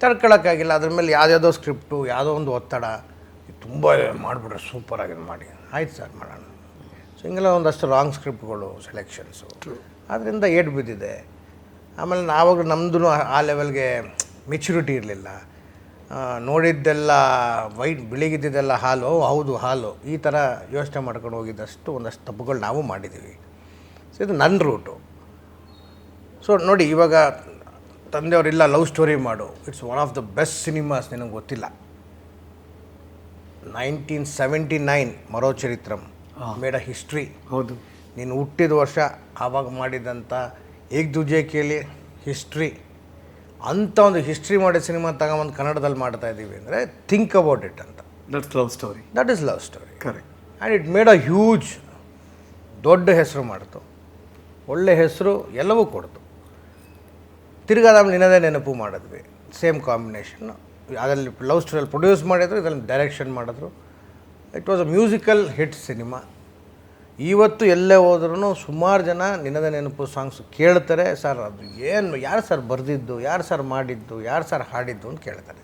ತಡ್ಕೊಳಕ್ಕಾಗಿಲ್ಲ. ಅದ್ರ ಮೇಲೆ ಯಾವುದ್ಯಾವುದೋ ಸ್ಕ್ರಿಪ್ಟು, ಯಾವುದೋ ಒಂದು ಒತ್ತಡ, ತುಂಬ ಮಾಡಿಬಿಟ್ರೆ ಸೂಪರಾಗಿ ಮಾಡಿ, ಆಯ್ತು ಸರ್ ಮಾಡೋಣ. ಸೊ ಹಿಂಗೆಲ್ಲ ಒಂದಷ್ಟು ರಾಂಗ್ ಸ್ಕ್ರಿಪ್ಟ್ಗಳು, ಸೆಲೆಕ್ಷನ್ಸು, ಅದರಿಂದ ಏಟು ಬಿದ್ದಿದೆ. ಆಮೇಲೆ ನಾವಾಗ ನಮ್ಮದು ಆ ಲೆವೆಲ್ಗೆ ಮೆಚ್ಯೂರಿಟಿ ಇರಲಿಲ್ಲ. ನೋಡಿದ್ದೆಲ್ಲ ಬಿಳಿಗಿದ್ದೆಲ್ಲ ಹಾಲು, ಹೌದು ಹಾಲು, ಈ ಥರ ಯೋಚನೆ ಮಾಡ್ಕೊಂಡು ಹೋಗಿದ್ದಷ್ಟು ಒಂದಷ್ಟು ತಪ್ಪುಗಳು ನಾವು ಮಾಡಿದ್ದೀವಿ. ಸೊ ಇದು ನನ್ನ ರೂಟು. ಸೊ ನೋಡಿ, ಇವಾಗ ತಂದೆಯವರಿಲ್ಲ ಲವ್ ಸ್ಟೋರಿ ಮಾಡು, it's one of the best cinemas, ನಿನಗೆ ಗೊತ್ತಿಲ್ಲ. 1979 ಮರೋ ಚರಿತ್ರಂ ಮೇಡ್ ಅ ಹಿಸ್ಟ್ರಿ. ಹೌದು, ನೀನು ಹುಟ್ಟಿದ ವರ್ಷ ಆವಾಗ ಮಾಡಿದಂಥ ಏಕ್ ದುಜೆ ಕೇಳಿ ಹಿಸ್ಟ್ರಿ, ಅಂಥ ಒಂದು ಹಿಸ್ಟ್ರಿ ಮಾಡಿದ ಸಿನಿಮಾ ತಗೊಂಬಂದು ಕನ್ನಡದಲ್ಲಿ ಮಾಡ್ತಾ ಇದ್ದೀವಿ ಅಂದರೆ ಥಿಂಕ್ ಅಬೌಟ್ ಇಟ್ ಅಂತ. That's love story. That is love story, correct. And it made a huge, ದೊಡ್ಡ ಹೆಸರು ಮಾಡ್ತು, ಒಳ್ಳೆ ಹೆಸರು ಎಲ್ಲವೂ ಕೊಡ್ತು. ತಿರ್ಗಾದಾದ್ಮೇಲೆ ನಿನ್ನದೇ ನೆನಪು ಮಾಡಿದ್ವಿ, ಸೇಮ್ ಕಾಂಬಿನೇಷನ್ನು. ಅದರಲ್ಲಿ ಲವ್ ಸ್ಟೋರಿಯಲ್ಲಿ ಪ್ರೊಡ್ಯೂಸ್ ಮಾಡಿದ್ರು, ಇದರಲ್ಲಿ ಡೈರೆಕ್ಷನ್ ಮಾಡಿದ್ರು. It was a musical hit cinema. ಇವತ್ತು ಎಲ್ಲೇ ಹೋದ್ರೂ ಸುಮಾರು ಜನ ನಿನ್ನದೇ ನೆನಪು ಸಾಂಗ್ಸ್ ಕೇಳ್ತಾರೆ. ಸರ್ ಅದು ಏನು, ಯಾರು ಸರ್ ಬರೆದಿದ್ದು, ಯಾರು ಸರ್ ಮಾಡಿದ್ದು, ಯಾರು ಸರ್ ಹಾಡಿದ್ದು ಅಂತ ಕೇಳ್ತಾರೆ.